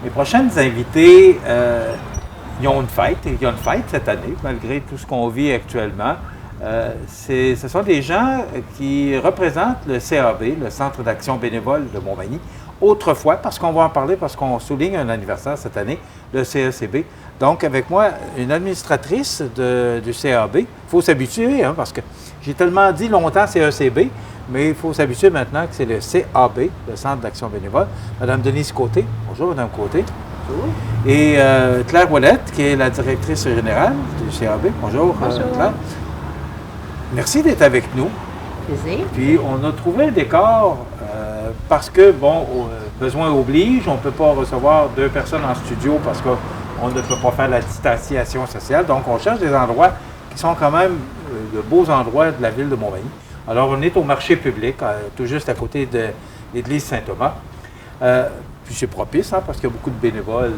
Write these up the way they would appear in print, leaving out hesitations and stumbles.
Mes prochaines invités, ils ont une fête, et il y a une fête cette année, malgré tout ce qu'on vit actuellement. Ce sont des gens qui représentent le CAB, le Centre d'action bénévole de Montmagny. Autrefois, parce qu'on va en parler, parce qu'on souligne un anniversaire cette année, le CECB. Donc, avec moi, une administratrice du CAB. Il faut s'habituer, hein, parce que j'ai tellement dit longtemps CECB, mais il faut s'habituer maintenant que c'est le CAB, le Centre d'action bénévole. Madame Denise Côté. Bonjour, Madame Côté. Bonjour. Et Claire Ouellette, qui est la directrice générale du CAB. Bonjour, Bonjour. Claire. Merci d'être avec nous. Plaisir. Puis, on a trouvé un décor parce que, bon, besoin oblige, on ne peut pas recevoir 2 personnes en studio parce qu'on ne peut pas faire la distanciation sociale. Donc, on cherche des endroits qui sont quand même de beaux endroits de la ville de Montmagny. Alors, on est au marché public, tout juste à côté de l'église Saint-Thomas. Puis c'est propice, hein, parce qu'il y a beaucoup de bénévoles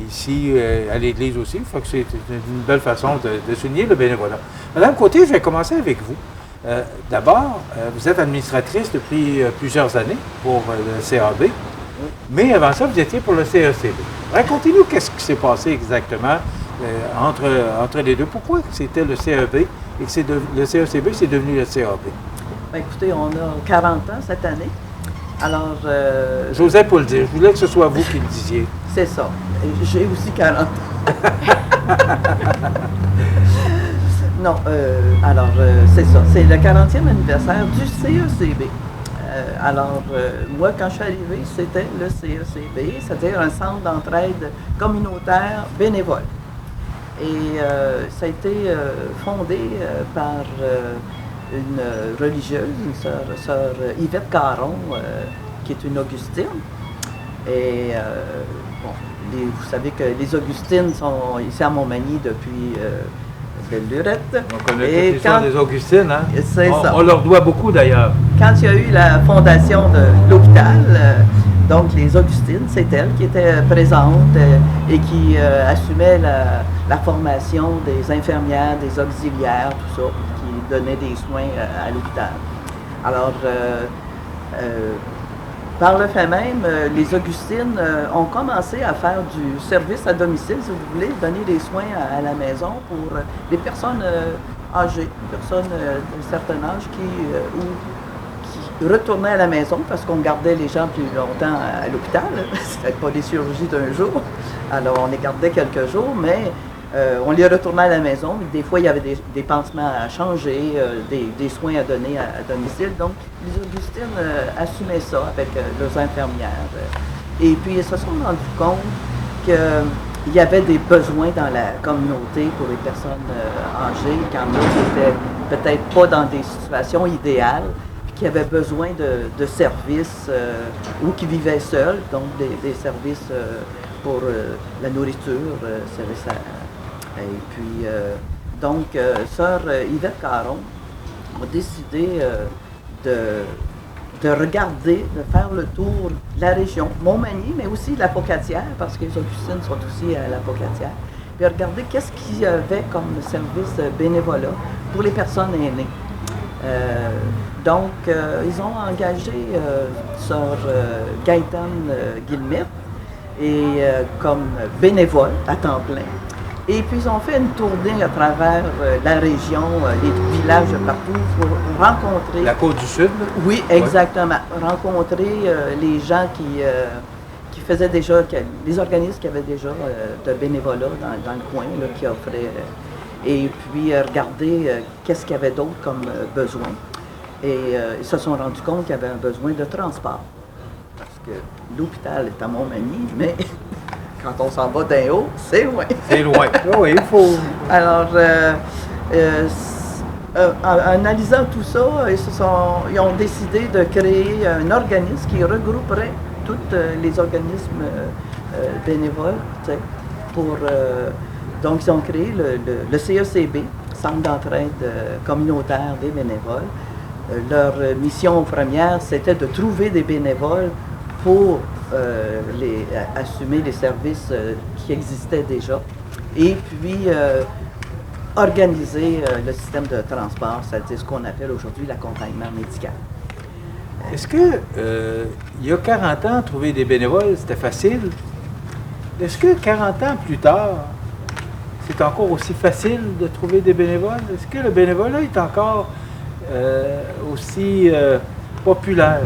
ici, à l'église aussi. Fait que c'est une belle façon de souligner le bénévolat. Madame Côté, je vais commencer avec vous. D'abord, vous êtes administratrice depuis plusieurs années pour le CAB, mais avant ça, vous étiez pour le CECB. Racontez-nous qu'est-ce qui s'est passé exactement entre les deux. Pourquoi c'était le CEB et que le CECB, c'est devenu le CAB? Bien, écoutez, on a 40 ans cette année. Alors... J'osais pas le dire. Je voulais que ce soit vous qui le disiez. C'est ça. J'ai aussi 40 ans. Non, alors, c'est ça. C'est le 40e anniversaire du CECB. Moi, quand je suis arrivée, c'était le CECB, c'est-à-dire un centre d'entraide communautaire bénévole. Et ça a été fondé par une religieuse, une sœur Yvette Caron, qui est une Augustine. Et vous savez que les Augustines sont ici à Montmagny depuis belle lurette. On connaît l'histoire des Augustines, hein? C'est ça. On leur doit beaucoup d'ailleurs. Quand il y a eu la fondation de l'hôpital, donc les Augustines, c'est elles qui étaient présentes et qui assumaient la formation des infirmières, des auxiliaires, tout ça, qui donnaient des soins à l'hôpital. Alors, par le fait même, les Augustines ont commencé à faire du service à domicile, si vous voulez, donner des soins à la maison pour les personnes âgées, personnes d'un certain âge qui retournaient à la maison parce qu'on gardait les gens plus longtemps à l'hôpital. C'était pas des chirurgies d'un jour. Alors, on les gardait quelques jours, mais on les retournait à la maison. Des fois, il y avait des pansements à changer, des soins à donner à domicile. Donc, les Augustines assumaient ça avec leurs infirmières. Et puis, ils se sont rendus compte qu'il y avait des besoins dans la communauté pour les personnes âgées, qu'il y en a qui étaient peut-être pas dans des situations idéales, puis qui avaient besoin de services ou qui vivaient seuls, donc des services pour la nourriture, services et puis, sœur Yvette Caron a décidé de regarder, de faire le tour de la région, Montmagny, mais aussi la Pocatière, parce que les Augustines sont aussi à la Pocatière, puis regarder qu'est-ce qu'il y avait comme service bénévolat pour les personnes aînées. Ils ont engagé sœur Gaëtane Guillemette comme bénévole à temps plein. Et puis, ils ont fait une tournée à travers la région, les villages partout, pour rencontrer... La Côte-du-Sud? Oui, exactement. Ouais. Rencontrer les gens qui faisaient déjà... les organismes qui avaient déjà de bénévolat dans le coin, là, qui offraient... et puis, regarder qu'est-ce qu'il y avait d'autre comme besoin. Et ils se sont rendus compte qu'il y avait un besoin de transport. Parce que l'hôpital est à Montmagny, mais... Quand on s'en va d'un haut, c'est loin. C'est loin. Oui, il faut... Alors, en analysant tout ça, ils ont décidé de créer un organisme qui regrouperait tous les organismes bénévoles. Donc, ils ont créé le CECB, Centre d'entraide communautaire des bénévoles. Leur mission première, c'était de trouver des bénévoles pour assumer les services qui existaient déjà et puis organiser le système de transport, c'est-à-dire ce qu'on appelle aujourd'hui l'accompagnement médical. Est-ce que, il y a 40 ans, trouver des bénévoles, c'était facile? Est-ce que 40 ans plus tard, c'est encore aussi facile de trouver des bénévoles? Est-ce que le bénévolat est encore aussi populaire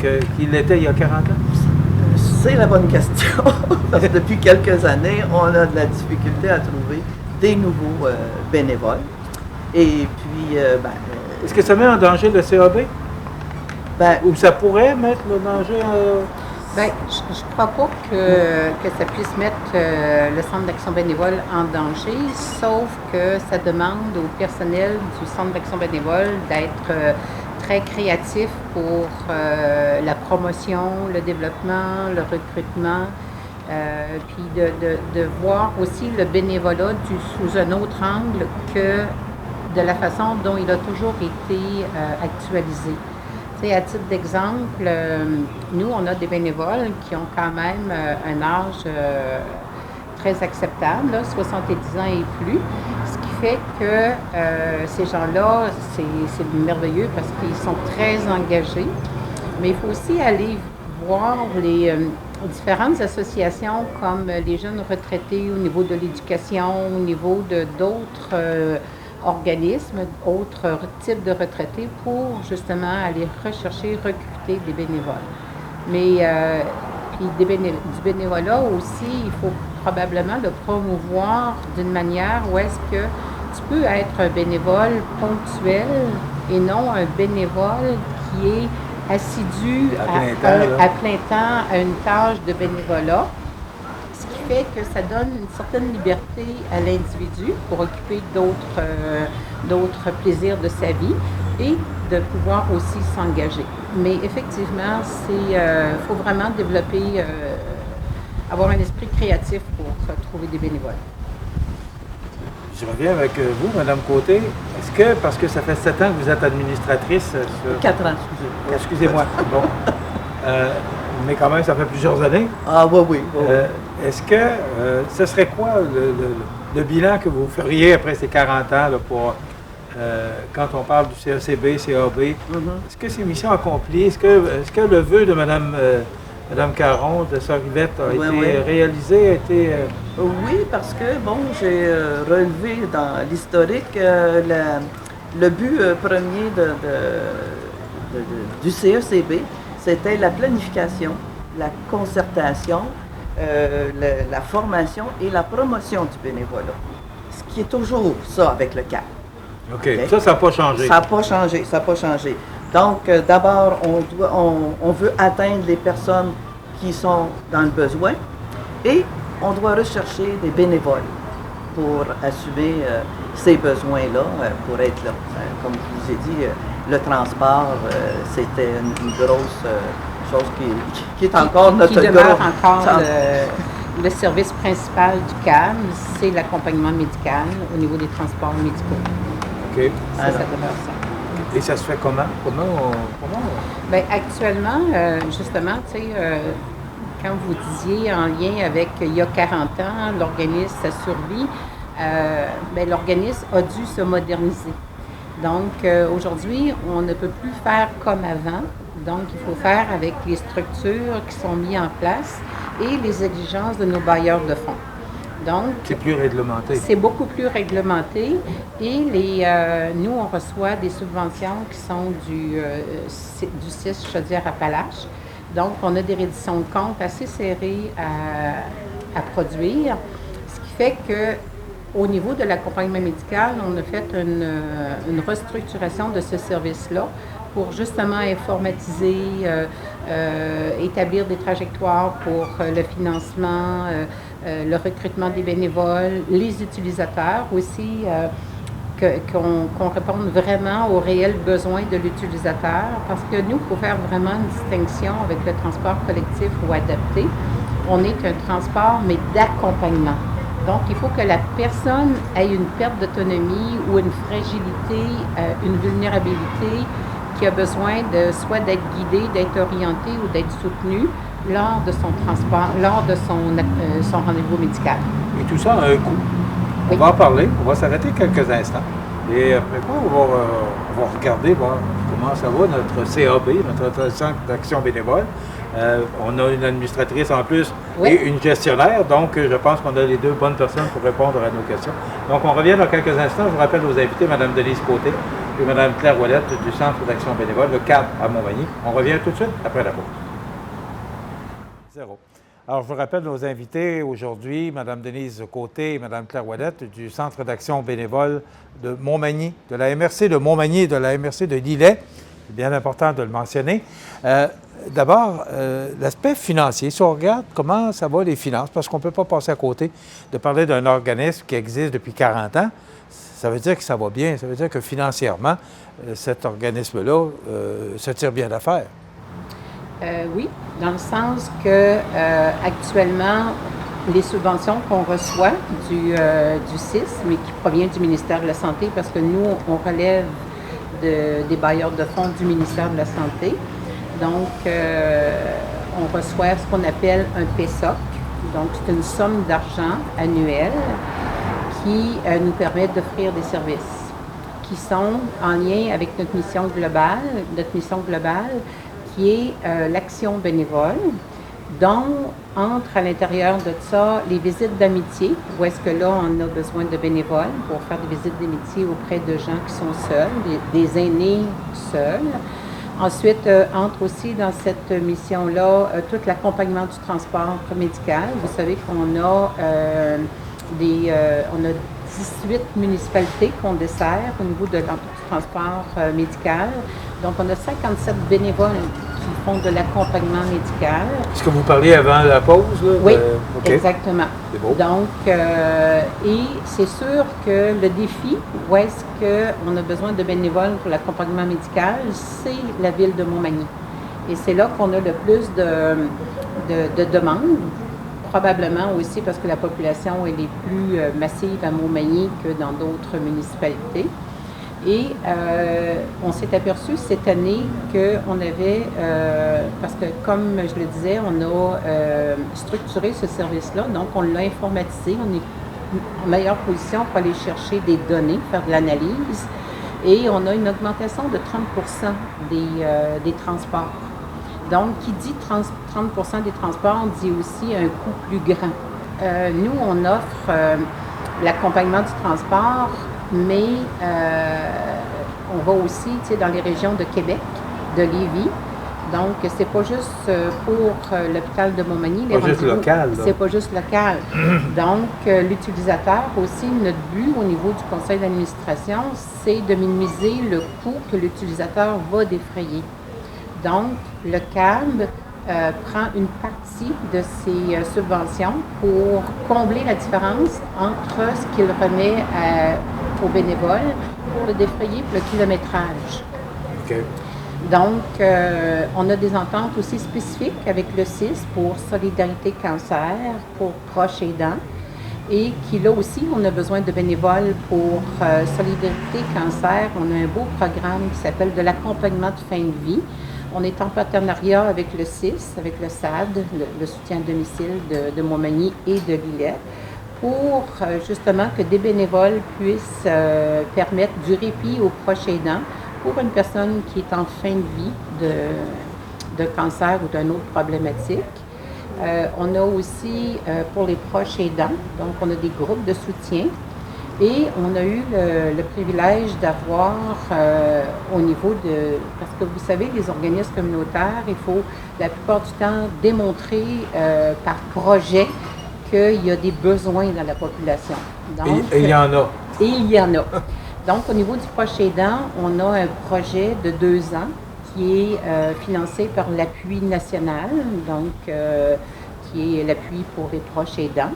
qu'il l'était il y a 40 ans? C'est la bonne question. Parce que depuis quelques années, on a de la difficulté à trouver des nouveaux bénévoles. Et puis, est-ce que ça met en danger le CAB? Ou ça pourrait mettre le danger Bien, je ne crois pas que ça puisse mettre le Centre d'action bénévole en danger, sauf que ça demande au personnel du Centre d'action bénévole d'être très créatif pour la promotion, le développement, le recrutement, puis de voir aussi le bénévolat sous un autre angle que de la façon dont il a toujours été actualisé. T'sais, à titre d'exemple, nous, on a des bénévoles qui ont quand même un âge très acceptable, là, 70 ans et plus, ce qui fait que ces gens-là, c'est merveilleux parce qu'ils sont très engagés, mais il faut aussi aller voir les différentes associations comme les jeunes retraités au niveau de l'éducation, au niveau de d'autres organismes, autres types de retraités pour justement aller rechercher, recruter des bénévoles. Mais puis du bénévolat aussi, il faut probablement le promouvoir d'une manière où est-ce que tu peux être un bénévole ponctuel et non un bénévole qui est assidu à plein temps à une tâche de bénévolat. Fait que ça donne une certaine liberté à l'individu pour occuper d'autres plaisirs de sa vie et de pouvoir aussi s'engager. Mais effectivement, faut vraiment développer, avoir un esprit créatif pour trouver des bénévoles. Je reviens avec vous, Mme Côté. Est-ce que, parce que ça fait 7 ans que vous êtes administratrice... 4 ans, excusez-moi. Bon. Mais quand même, ça fait plusieurs années. Ah oui. Est-ce que ce serait quoi le bilan que vous feriez après ces 40 ans là, pour quand on parle du CACB, CAB? Est-ce que c'est mission accomplie? Est-ce que le vœu de Mme Caron, de Sœur Yvette, a été réalisé? Oui, parce que, bon, j'ai relevé dans l'historique le but premier du CECB, c'était la planification, la concertation, la formation et la promotion du bénévolat. Ce qui est toujours ça avec le CAP. OK. Okay? Ça n'a pas changé. Ça n'a pas changé. Donc, d'abord, on veut atteindre les personnes qui sont dans le besoin et on doit rechercher des bénévoles pour assumer ces besoins-là, pour être là. Comme je vous ai dit, le transport, c'était une grosse chose qui est encore notre qui demeure encore le service principal du CAM, c'est l'accompagnement médical au niveau des transports médicaux. OK. Ça demeure ça. Et ça se fait comment? Bien, actuellement, justement, tu sais, quand vous disiez en lien avec il y a 40 ans, l'organisme, sa survie, bien, l'organisme a dû se moderniser. Donc, aujourd'hui, on ne peut plus faire comme avant. Donc, il faut faire avec les structures qui sont mises en place et les exigences de nos bailleurs de fonds. Donc, c'est plus réglementé. C'est beaucoup plus réglementé et nous, on reçoit des subventions qui sont du 6 Chaudière-Appalaches. Donc, on a des redditions de comptes assez serrées à produire, ce qui fait que au niveau de l'accompagnement médical, on a fait une restructuration de ce service-là pour justement informatiser, établir des trajectoires pour le financement, le recrutement des bénévoles, les utilisateurs aussi, qu'on réponde vraiment aux réels besoins de l'utilisateur, parce que nous, il faut faire vraiment une distinction avec le transport collectif ou adapté. On est un transport, mais d'accompagnement. Donc, il faut que la personne ait une perte d'autonomie ou une fragilité, une vulnérabilité qui a besoin de soit d'être guidée, d'être orientée ou d'être soutenue lors de son transport, lors de son rendez-vous médical. Et tout ça a un coût. On va en parler, on va s'arrêter quelques instants. Et après quoi, on va regarder voir comment ça va, notre CAB, notre Centre d'action bénévole. On a une administratrice en plus et une gestionnaire, donc je pense qu'on a les deux bonnes personnes pour répondre à nos questions. Donc on revient dans quelques instants. Je vous rappelle aux invités, Mme Denise Côté et Mme Claire Ouellette du Centre d'action bénévole, le CAB à Montmagny. On revient tout de suite après la pause. 0. Alors, je vous rappelle nos invités aujourd'hui, Mme Denise Côté et Mme Claire Ouellette du Centre d'action bénévole de Montmagny, de la MRC de Montmagny et de la MRC de Lillet. C'est bien important de le mentionner. D'abord, l'aspect financier. Si on regarde comment ça va les finances, parce qu'on ne peut pas passer à côté de parler d'un organisme qui existe depuis 40 ans, ça veut dire que ça va bien. Ça veut dire que financièrement, cet organisme-là se tire bien d'affaire. Oui, dans le sens que actuellement, les subventions qu'on reçoit du CIS, mais qui provient du ministère de la Santé, parce que nous, on relève des bailleurs de fonds du ministère de la Santé. Donc, on reçoit ce qu'on appelle un PSOC. Donc, c'est une somme d'argent annuelle qui nous permet d'offrir des services qui sont en lien avec notre mission globale qui est l'action bénévole, dont entre à l'intérieur de ça les visites d'amitié, où est-ce que là, on a besoin de bénévoles pour faire des visites d'amitié auprès de gens qui sont seuls, des aînés seuls. Ensuite, entre aussi dans cette mission-là tout l'accompagnement du transport médical. Vous savez qu'on a, on a 18 municipalités qu'on dessert au niveau du transport médical. Donc, on a 57 bénévoles qui font de l'accompagnement médical. Est-ce que vous parliez avant la pause? Là? Oui, exactement. C'est beau. Donc, et c'est sûr que le défi, où est-ce qu'on a besoin de bénévoles pour l'accompagnement médical, c'est la ville de Montmagny. Et c'est là qu'on a le plus de demandes, probablement aussi parce que la population elle est plus massive à Montmagny que dans d'autres municipalités. Et on s'est aperçu cette année qu'on avait, parce que comme je le disais, on a structuré ce service-là, donc on l'a informatisé, on est en meilleure position pour aller chercher des données, faire de l'analyse, et on a une augmentation de 30% des transports. Donc, qui dit 30% des transports dit aussi un coût plus grand. Nous, on offre l'accompagnement du transport, mais on va aussi dans les régions de Québec, de Lévis. Donc, c'est pas juste pour l'hôpital de Montmagny. Pas juste local. C'est pas juste local. Donc, l'utilisateur aussi, notre but au niveau du conseil d'administration, c'est de minimiser le coût que l'utilisateur va défrayer. Donc, le CAB prend une partie de ses subventions pour combler la différence entre ce qu'il remet aux bénévoles pour le défrayer pour le kilométrage. OK. Donc, on a des ententes aussi spécifiques avec le CIS pour Solidarité Cancer, pour proches aidants, et qui là aussi, on a besoin de bénévoles pour Solidarité Cancer. On a un beau programme qui s'appelle de l'accompagnement de fin de vie. On est en partenariat avec le CIS, avec le SAD, le soutien à domicile de Montmagny et de Lillet, pour justement que des bénévoles puissent permettre du répit aux proches aidants pour une personne qui est en fin de vie de cancer ou d'une autre problématique. On a aussi pour les proches aidants, donc on a des groupes de soutien. Et on a eu le privilège d'avoir au niveau de... Parce que vous savez, les organismes communautaires, il faut la plupart du temps démontrer par projet qu'il y a des besoins dans la population. Donc, et il y en a. Et il y en a. Donc, au niveau du proche aidant, on a un projet de 2 ans qui est financé par l'appui national, donc qui est l'appui pour les proches aidants,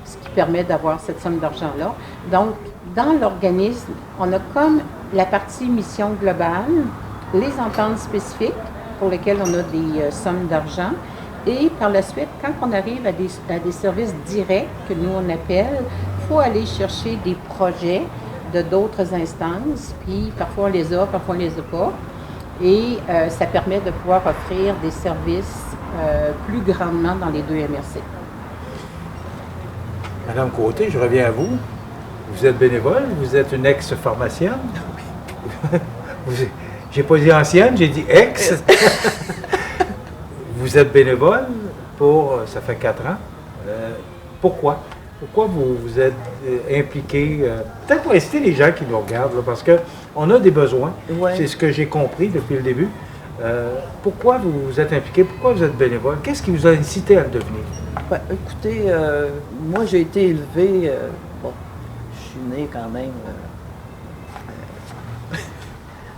ce qui permet d'avoir cette somme d'argent-là. Donc, dans l'organisme, on a comme la partie mission globale, les ententes spécifiques pour lesquelles on a des sommes d'argent, et par la suite, quand on arrive à des services directs que nous on appelle, il faut aller chercher des projets de d'autres instances, puis parfois on les a, parfois on les a pas, et ça permet de pouvoir offrir des services plus grandement dans les 2 MRC. Madame Côté, je reviens à vous. Vous êtes bénévole, vous êtes une ex-pharmacienne. J'ai pas dit ancienne, j'ai dit ex. Vous êtes bénévole ça fait 4 ans. Pourquoi? Pourquoi vous vous êtes impliqué? Peut-être pour inciter les gens qui nous regardent, là, parce qu'on a des besoins. Ouais. C'est ce que j'ai compris depuis le début. Pourquoi vous vous êtes impliqué? Pourquoi vous êtes bénévole? Qu'est-ce qui vous a incité à le devenir? Ben, écoutez, moi j'ai été élevé, bon, je suis né quand même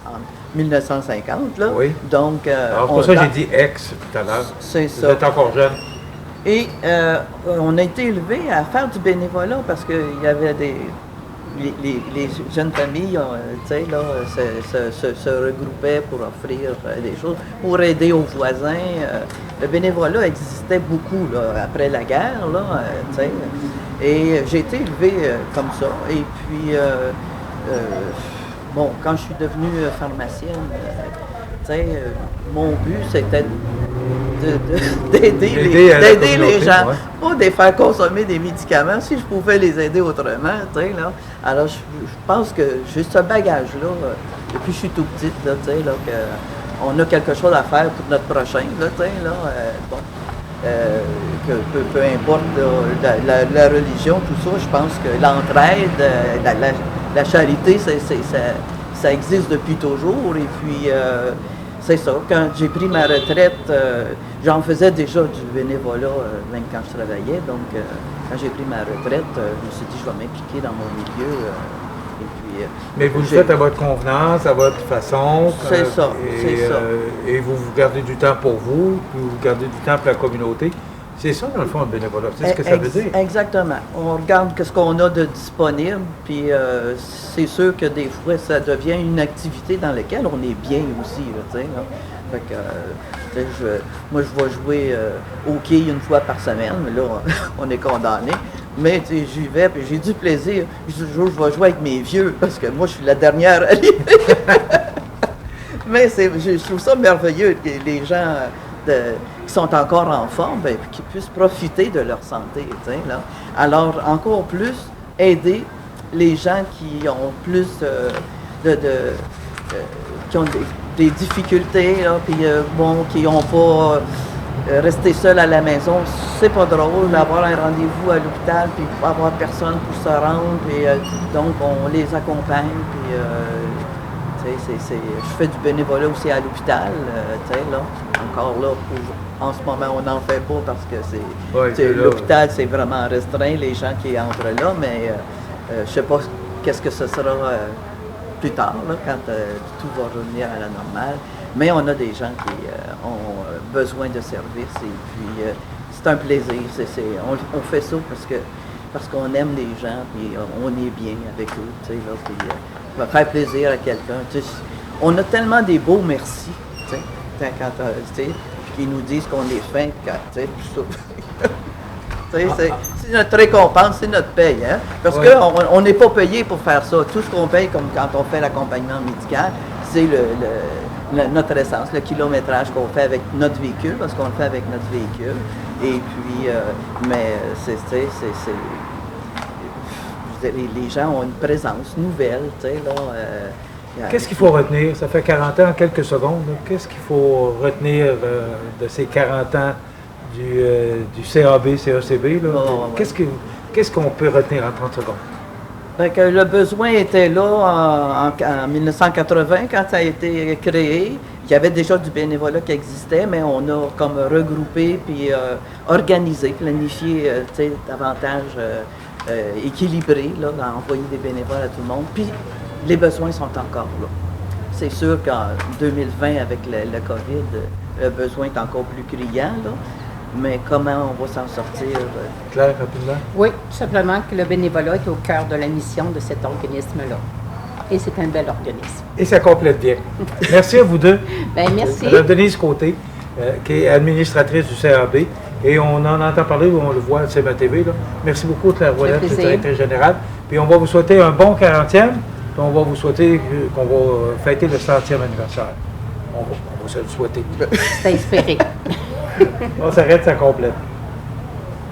en 1950, là. Oui. Donc, Alors, pour ça, j'ai dit ex tout à l'heure. C'est Vous ça. êtes encore jeune. Et on a été élevé à faire du bénévolat parce qu'il y avait les jeunes familles, tu sais, là, se regroupaient pour offrir des choses, pour aider aux voisins. Le bénévolat existait beaucoup là, après la guerre, là, tu sais. Et j'ai été élevé comme ça. Et puis, bon, quand je suis devenue pharmacienne, tu sais, mon but, c'était d'aider les gens, pas de les faire consommer des médicaments, si je pouvais les aider autrement, tu sais, là. Alors, je pense que j'ai ce bagage-là, depuis que je suis tout petite, là, tu sais, là, qu'on a quelque chose à faire pour notre prochain, là, tu sais, là, bon. Peu importe la religion, tout ça, je pense que l'entraide, la charité, ça existe depuis toujours. Et puis, c'est ça, quand j'ai pris ma retraite, j'en faisais déjà du bénévolat, même quand je travaillais. Donc, quand j'ai pris ma retraite, je me suis dit, je vais m'impliquer dans mon milieu. Et puis, mais vous le faites à votre convenance, à votre façon. C'est ça, c'est ça. Et vous gardez du temps pour vous, puis vous gardez du temps pour la communauté. C'est ça, dans le fond, le bénévolat. C'est ce que ça veut dire. Exactement. On regarde ce qu'on a de disponible, puis c'est sûr que des fois, ça devient une activité dans laquelle on est bien aussi, tu sais. Fait que, moi, je vais jouer au quai une fois par semaine, mais là, on est condamné. Mais j'y vais, puis j'ai du plaisir. Je vais jouer avec mes vieux, parce que moi, je suis la dernière arrivée. Mais je trouve ça merveilleux que les gens qui sont encore en forme, ben, qui puissent profiter de leur santé. Là. Alors, encore plus, aider les gens qui ont plus qui ont des difficultés, là, puis bon, qui n'ont pas resté seuls à la maison. C'est pas drôle d'avoir un rendez-vous à l'hôpital, puis pas avoir personne pour se rendre, puis donc on les accompagne, puis je fais du bénévolat aussi à l'hôpital, là, encore là, en ce moment, on n'en fait pas parce que l'hôpital, c'est vraiment restreint, les gens qui entrent là, mais je ne sais pas qu'est-ce que ce sera plus tard, là, quand tout va revenir à la normale. Mais on a des gens qui ont besoin de services et puis c'est un plaisir. On fait ça parce qu'on aime les gens puis on est bien avec eux, tu sais, là, puis on va faire plaisir à quelqu'un. Tu sais, on a tellement des beaux merci, tu sais, quand tu sais, qui nous disent qu'on est fin, tu sais, tout ça. C'est notre récompense, c'est notre paye, hein? Parce qu'on n'est pas payé pour faire ça. Tout ce qu'on paye, comme quand on fait l'accompagnement médical, c'est notre essence, le kilométrage qu'on fait avec notre véhicule, parce qu'on le fait avec notre véhicule. Et puis, mais les gens ont une présence nouvelle, tu sais, là. Qu'est-ce qu'il faut retenir? Ça fait 40 ans en quelques secondes. Qu'est-ce qu'il faut retenir de ces 40 ans du CAB, CACB? Là? Oh, ouais. Qu'est-ce qu'on peut retenir en 30 secondes? Bien, que le besoin était là en 1980, quand ça a été créé. Il y avait déjà du bénévolat qui existait, mais on a comme regroupé puis organisé, planifié davantage équilibré, là, d'envoyer des bénévoles à tout le monde. Puis les besoins sont encore là. C'est sûr qu'en 2020, avec le COVID, le besoin est encore plus criant, là. Mais comment on va s'en sortir? Claire, rapidement? Oui, tout simplement que le bénévolat est au cœur de la mission de cet organisme-là. Et c'est un bel organisme. Et ça complète bien. Merci à vous deux. Bien, merci. Mme Denise Côté, qui est administratrice du CAB. Et on en entend parler, on le voit à CMA TV. Là. Merci beaucoup, Claire Ouellette, directrice générale. Puis on va vous souhaiter un bon 40e. Puis on va vous souhaiter qu'on va fêter le 100e anniversaire. On va se le souhaiter. C'est espéré. On s'arrête, ça complète.